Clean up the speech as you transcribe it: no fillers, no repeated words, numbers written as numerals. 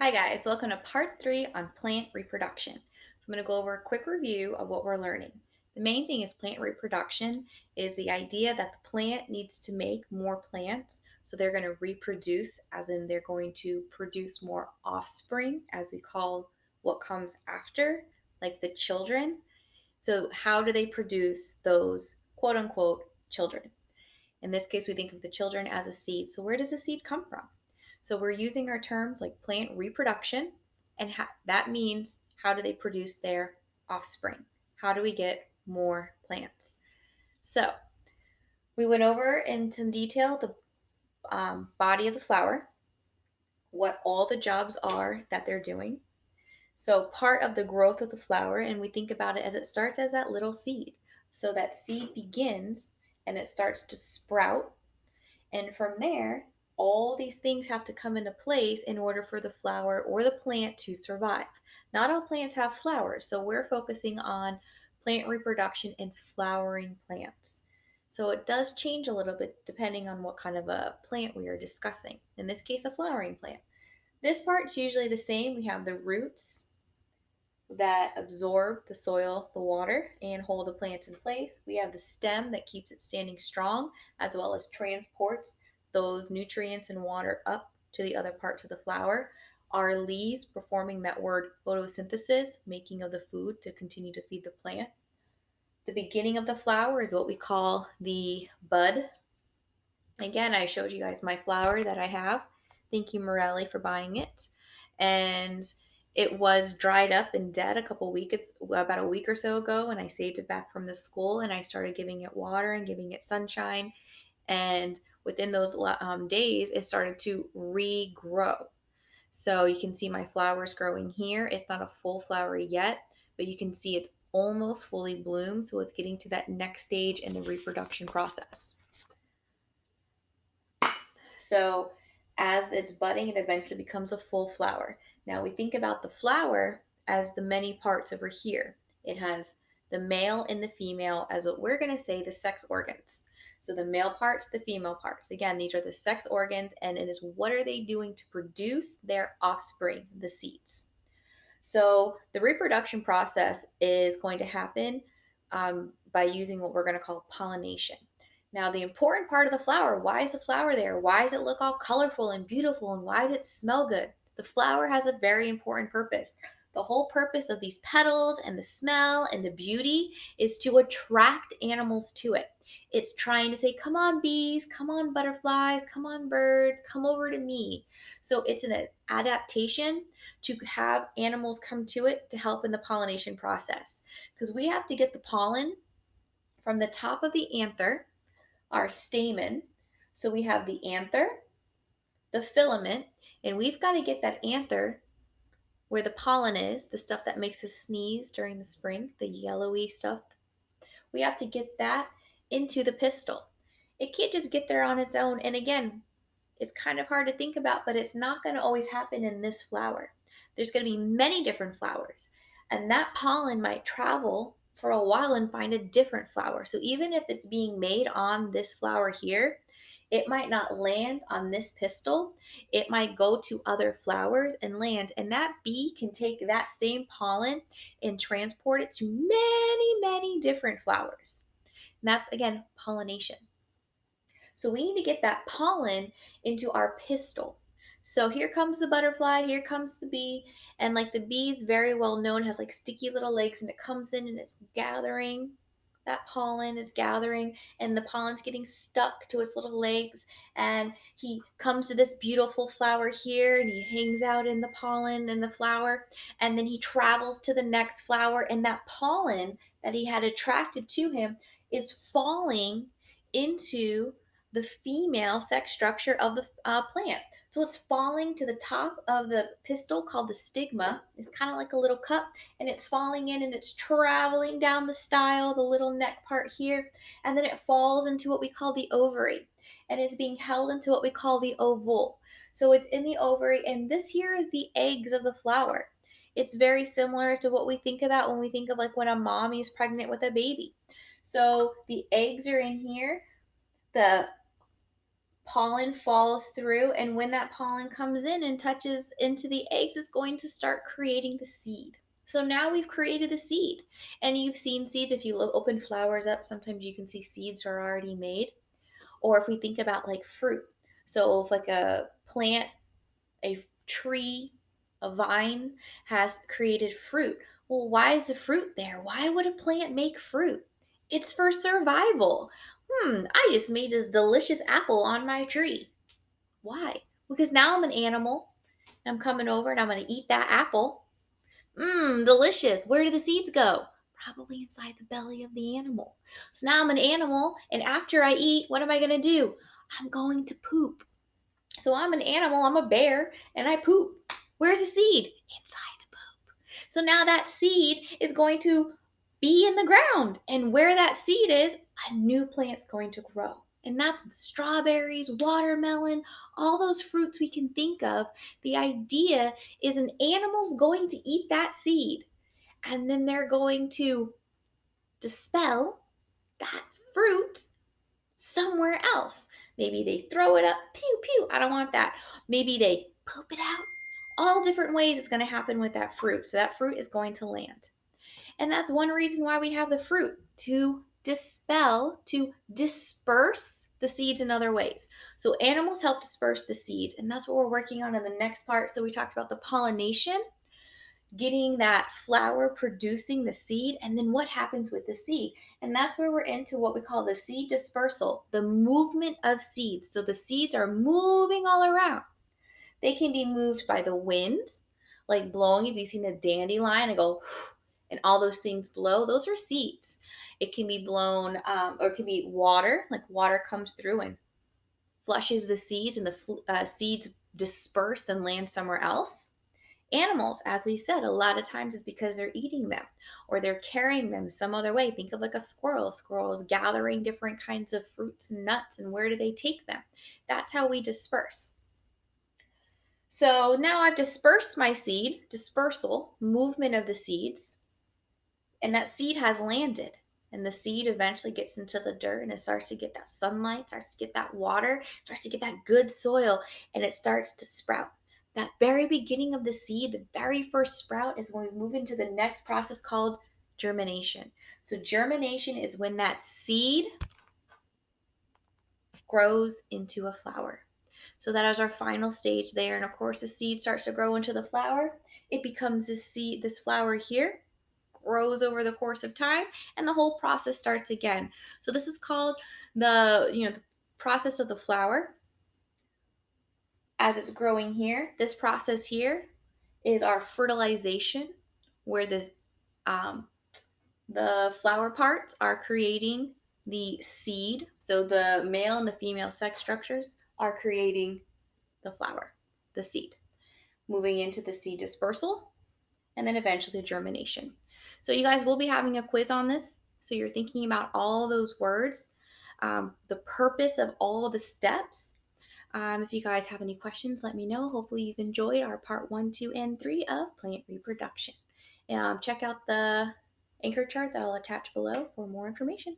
Hi guys, welcome to part 3 on plant reproduction. I'm going to go over a quick review of what we're learning. The main thing is plant reproduction is the idea that the plant needs to make more plants, so they're going to reproduce, as in they're going to produce more offspring, as we call what comes after, like the children. So how do they produce those quote unquote children? In this case, we think of the children as a seed. So where does a seed come from? So we're using our terms like plant reproduction, and that means how do they produce their offspring? How do we get more plants? So we went over in some detail the body of the flower, what all the jobs are that they're doing. So part of the growth of the flower, and we think about it as it starts as that little seed. So that seed begins and it starts to sprout. And from there, all these things have to come into place in order for the flower or the plant to survive. Not all plants have flowers, so we're focusing on plant reproduction and flowering plants. So it does change a little bit depending on what kind of a plant we are discussing. In this case, a flowering plant. This part's usually the same. We have the roots that absorb the soil, the water, and hold the plant in place. We have the stem that keeps it standing strong, as well as transports those nutrients and water up to the other parts of the flower. Our leaves performing that word photosynthesis, making of the food to continue to feed the plant. The beginning of the flower is what we call the bud. Again, I showed you guys my flower that I have. Thank you, Morelli, for buying it. And it was dried up and dead a couple weeks, about a week or so ago, and I saved it back from the school and I started giving it water and giving it sunshine. And within those days, it started to regrow. So you can see my flowers growing here. It's not a full flower yet, but you can see it's almost fully bloomed. So it's getting to that next stage in the reproduction process. So as it's budding, it eventually becomes a full flower. Now we think about the flower as the many parts over here. It has the male and the female as what we're going to say the sex organs. So the male parts, the female parts. Again, these are the sex organs, and it is what are they doing to produce their offspring, the seeds. So the reproduction process is going to happen by using what we're going to call pollination. Now, the important part of the flower, why is the flower there? Why does it look all colorful and beautiful? And why does it smell good? The flower has a very important purpose. The whole purpose of these petals and the smell and the beauty is to attract animals to it. It's trying to say, come on, bees, come on, butterflies, come on, birds, come over to me. So it's an adaptation to have animals come to it to help in the pollination process. Because we have to get the pollen from the top of the anther, our stamen. So we have the anther, the filament, and we've got to get that anther where the pollen is, the stuff that makes us sneeze during the spring, the yellowy stuff. We have to get that into the pistil. It can't just get there on its own. And again, it's kind of hard to think about, but it's not going to always happen in this flower. There's going to be many different flowers, and that pollen might travel for a while and find a different flower. So even if it's being made on this flower here, it might not land on this pistil. It might go to other flowers and land, and that bee can take that same pollen and transport it to many, many different flowers. And that's again pollination. So we need to get that pollen into our pistil. So here comes the butterfly, here comes the bee, and like the bee's very well known, has like sticky little legs, and it comes in and it's gathering that pollen, is gathering, and the pollen's getting stuck to its little legs, and he comes to this beautiful flower here and he hangs out in the pollen and the flower, and then he travels to the next flower, and that pollen that he had attracted to him is falling into the female sex structure of the plant. So it's falling to the top of the pistil called the stigma. It's kind of like a little cup, and it's falling in and it's traveling down the style, the little neck part here, and then it falls into what we call the ovary, and it's being held into what we call the ovule. So it's in the ovary, and this here is the eggs of the flower. It's very similar to what we think about when we think of like when a mommy is pregnant with a baby. So the eggs are in here. The pollen falls through, and when that pollen comes in and touches into the eggs, it's going to start creating the seed. So now we've created the seed. And you've seen seeds. If you open flowers up, sometimes you can see seeds are already made. Or if we think about like fruit, so if like a plant, a tree, a vine has created fruit. Well, why is the fruit there? Why would a plant make fruit? It's for survival. I just made this delicious apple on my tree. Why? Because now I'm an animal. I'm coming over and I'm going to eat that apple. Delicious. Where do the seeds go? Probably inside the belly of the animal. So now I'm an animal, and after I eat, what am I going to do? I'm going to poop. So I'm an animal, I'm a bear, and I poop. Where's the seed? Inside the poop. So now that seed is going to be in the ground. And where that seed is, a new plant's going to grow. And that's strawberries, watermelon, all those fruits we can think of. The idea is an animal's going to eat that seed, and then they're going to dispel that fruit somewhere else. Maybe they throw it up, pew, pew, I don't want that. Maybe they poop it out. All different ways it's going to happen with that fruit. So that fruit is going to land. And that's one reason why we have the fruit, to dispel, to disperse the seeds in other ways. So animals help disperse the seeds, and that's what we're working on in the next part. So we talked about the pollination, getting that flower producing the seed, and then what happens with the seed. And that's where we're into what we call the seed dispersal, the movement of seeds. So the seeds are moving all around. They can be moved by the wind, like blowing. If you've seen a dandelion and go, and all those things blow, those are seeds. It can be blown, or it can be water, like water comes through and flushes the seeds, and the seeds disperse and land somewhere else. Animals, as we said, a lot of times is because they're eating them or they're carrying them some other way. Think of like a squirrel. Squirrels gathering different kinds of fruits and nuts, and where do they take them? That's how we disperse. So now I've dispersed my seed, dispersal, movement of the seeds, and that seed has landed. And the seed eventually gets into the dirt, and it starts to get that sunlight, starts to get that water, starts to get that good soil, and it starts to sprout. That very beginning of the seed, the very first sprout, is when we move into the next process called germination. So germination is when that seed grows into a flower. So that is our final stage there. And of course, the seed starts to grow into the flower. It becomes this seed, this flower here, grows over the course of time, and the whole process starts again. So this is called the process of the flower as it's growing here. This process here is our fertilization, where um, the flower parts are creating the seed. So the male and the female sex structures are creating the flower, the seed. Moving into the seed dispersal, and then eventually germination. So you guys will be having a quiz on this. So you're thinking about all those words, the purpose of all the steps. If you guys have any questions, let me know. Hopefully you've enjoyed our part 1, 2, and 3 of plant reproduction. Check out the anchor chart that I'll attach below for more information.